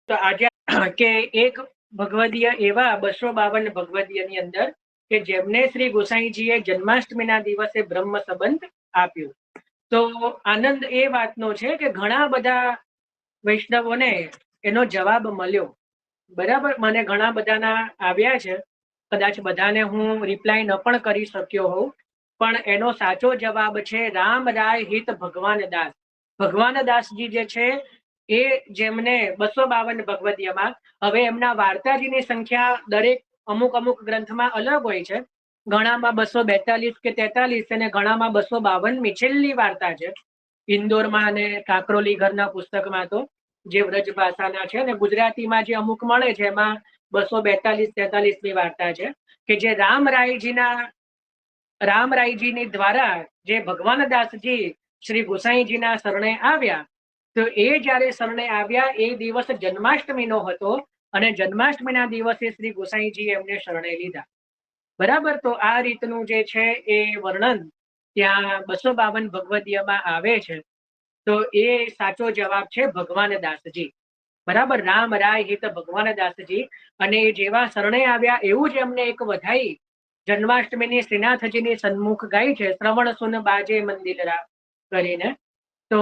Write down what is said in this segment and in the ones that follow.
તો આજે કે એક ભગવદીય એવા 252 ભગવદીયની અંદર કે જેમને શ્રી ગોસાઈજીએ જન્માષ્ટમીના દિવસે બ્રહ્મ સંબંધ આપ્યું. તો આનંદ એ વાતનો છે કે ઘણા બધા વૈષ્ણવોને એનો જવાબ મળ્યો. બરાબર, મને ઘણા બધાના આવ્યા છે, કદાચ બધાને હું રિપ્લાય ન પણ કરી શક્યો હોઉં, પણ એનો સાચો જવાબ છે રામ રાય હિત ભગવાન દાસ. ભગવાન દાસજી જે છે એ જેમને 252 ભગવદીયમાં, હવે એમના વાર્તાજીની સંખ્યા દરેક અમુક અમુક ગ્રંથમાં અલગ હોય છે. ઘણામાં 242 કે 43 અને ઘણામાં 252મી છેલ્લી વાર્તા છે. ઇન્દોરમાં અને કાકરોલી ઘરના પુસ્તકમાં તો જે વ્રજ ભાષાના છે ને ગુજરાતીમાં જે અમુક મળે છે એમાં 242-43મી વાર્તા છે કે જે રામરાયજીની દ્વારા જે ભગવાન દાસજી શ્રી ગોસાઈજીના શરણે આવ્યા. તો એ જ્યારે શરણે આવ્યા એ દિવસ જન્માષ્ટમીનો હતો અને જન્માષ્ટમીના દિવસે શ્રી ગોસાઈજી એમને શરણે લીધા. બરાબર, તો આ રીતનું જે છે એ વર્ણન ત્યાં 252 ભગવદીયમાં આવે છે. તો એ સાચો જવાબ છે ભગવાન દાસજી. બરાબર, રામ રાય હિત ભગવાન દાસજી. અને જેવા શરણે આવ્યા એવું જ એમને એક વધાઈ જન્માષ્ટમીની શ્રીનાથજીની સન્મુખ ગાય છે, શ્રવણ સુન બાજે મંદિરા કરીને. તો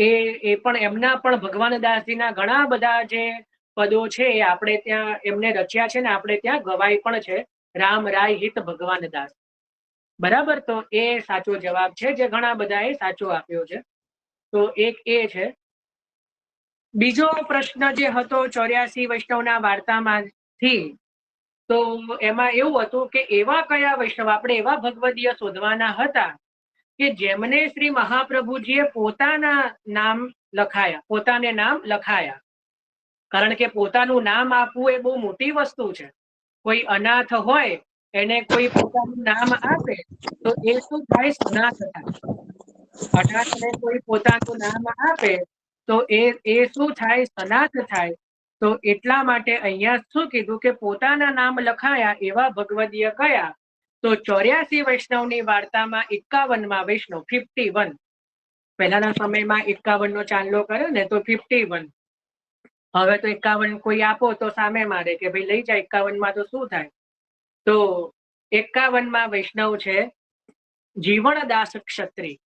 એ પણ એમના પણ ભગવાન દાસજીના ઘણા બધા જે પદો છે એ આપણે ત્યાં એમને રચ્યા છે ને આપણે ત્યાં ગવાય પણ છે, રામ રાય હિત ભગવાન દાસ. બરાબર, તો એ સાચો જવાબ છે જે ઘણા બધાએ સાચો આપ્યો છે. તો એક એ છે. બીજો પ્રશ્ન જે હતો 84 વૈષ્ણવના વાર્તામાંથી, તો એમાં એવું હતું કે એવા કયા વૈષ્ણવ, આપણે એવા ભગવદીય શોધવાના હતા કે જેમને શ્રી મહાપ્રભુજીએ પોતાના નામ લખાયા. કારણ કે પોતાનું નામ આપવું એ બહુ મોટી વસ્તુ છે. કોઈ અનાથ હોય એને કોઈ પોતાનું નામ આપે તો એ શું થાય? સનાથ થાય. અનાથને કોઈ પોતાનું નામ આપે તો એ શું થાય? સનાથ થાય. તો એટલા માટે અહીંયા શું કીધું કે પોતાના નામ લખાયા એવા ભગવદીય કયા? તો 84 વૈષ્ણવની વાર્તામાં 51માં વૈષ્ણવ 51. પહેલાના સમયમાં 51નો ચાંદલો કર્યો ને તો 51. હવે તો 51 કોઈ આપો તો સામે મારે કે ભાઈ લઈ જાય, 51માં તો શું થાય? તો 51માં વૈષ્ણવ છે જીવણદાસ ક્ષત્રિય.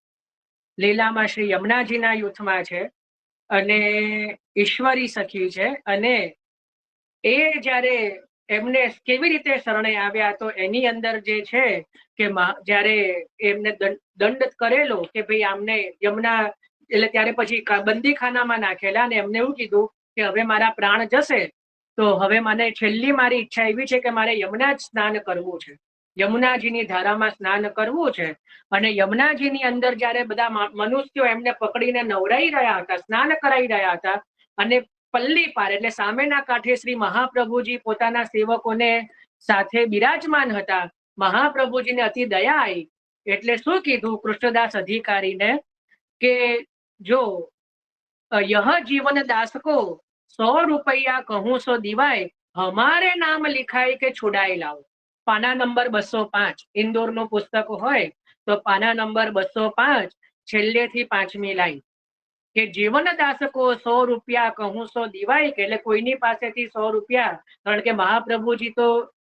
લીલામાં શ્રી યમુનાજીના યુથમાં છે અને ઈશ્વરી સખી છે. અને એ જ્યારે એમને કેવી રીતે શરણે આવ્યા, તો એની અંદર જે છે કે જ્યારે એમને દંડ કરેલો કે ભાઈ આમને યમુના, એટલે ત્યારે પછી બંદીખાનામાં નાખેલા અને એમને એવું કીધું કે હવે મારા પ્રાણ જશે તો હવે મને છેલ્લી મારી ઈચ્છા એવી છે કે મારે યમુના જ સ્નાન કરવું છે, યમુનાજીની ધારામાં સ્નાન કરવું છે. અને યમુનાજીની અંદર જ્યારે બધા મનુષ્યો એમને પકડીને નવરાઈ રહ્યા હતા, સ્નાન કરાવી રહ્યા હતા, અને પલ્લી પાર એટલે સામેના કાંઠે શ્રી મહાપ્રભુજી પોતાના સેવકોને સાથે બિરાજમાન હતા. મહાપ્રભુજીને અતિ દયા આવી એટલે શું કીધું કૃષ્ણદાસ અધિકારીને કે જો यह जीवन दास को 100 रुपया कहूं सो दिवाय, हमारे नाम लिखाय के छुड़ाई लाओ. पाना नंबर 205 इंदौरનું પુસ્તક હોય તો પાના નંબર 205 છેલ્લેથી 5મી લાઈન કે જીવનદાસ કો 100 રૂપિયા કહું સો દિવાય, કે એટલે કોઈની પાસેથી 100 રૂપિયા, કારણ કે મહાપ્રભુજી તો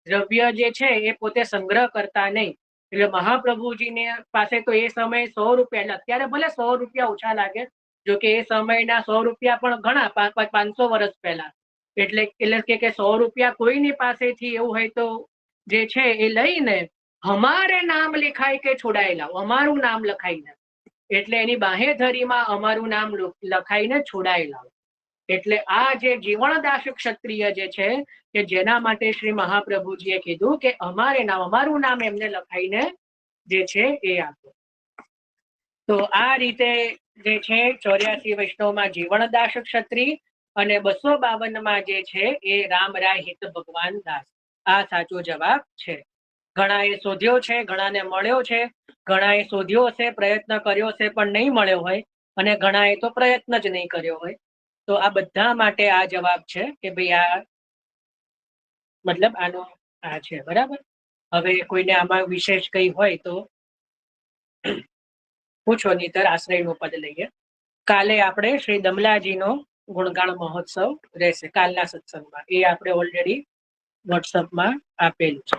દ્રવ્ય જે છે એ પોતે સંગ્રહ કરતા નહીં, એટલે મહાપ્રભુજીને પાસે તો એ સમયે 100 રૂપિયા, એટલે અત્યારે ભલે 100 રૂપિયા ઓછા લાગે, જોકે એ સમયના 100 રૂપિયા પણ ઘણા 500 વર્ષ પહેલા, એટલે કે 100 રૂપિયા કોઈની પાસેથી એવું હોય તો જે છે એ લઈને હમારે નામ લખાય કે છોડાઈ લાવો, અમારું નામ લખાઈને, એટલે એની બાહેધરીમાં અમારું નામ લખાઈને છોડાઈ લાવો. એટલે આ જે જીવણદાસ ક્ષત્રિય જે છે કે જેના માટે શ્રી મહાપ્રભુજીએ કીધું કે અમારું નામ એમને લખાઈને જે છે એ આપો. તો આ રીતે જે છે 84 વૈષ્ણવમાં જીવણદાસ ક્ષત્રિય અને 252માં જે છે એ રામરાય હિત ભગવાન દાસ. આ સાચો જવાબ છે. ઘણાએ શોધ્યો છે, ઘણાને મળ્યો છે, ઘણાએ શોધ્યો હશે, પ્રયત્ન કર્યો હશે પણ નહીં મળ્યો હોય, અને ઘણાએ તો પ્રયત્ન જ નહીં કર્યો હોય. તો આ બધા માટે આ જવાબ છે કે ભાઈ આ મતલબ આનો આ છે. બરાબર, હવે કોઈને આમાં વિશેષ કઈ હોય તો પૂછો, નહીતર આશ્રયનું પદ લઈએ. કાલે આપણે શ્રી દમલાજીનો ગુણગાન મહોત્સવ રહેશે કાલના સત્સંગમાં. એ આપણે ઓલરેડી વોટ્સઅપમાં આપેલું છે.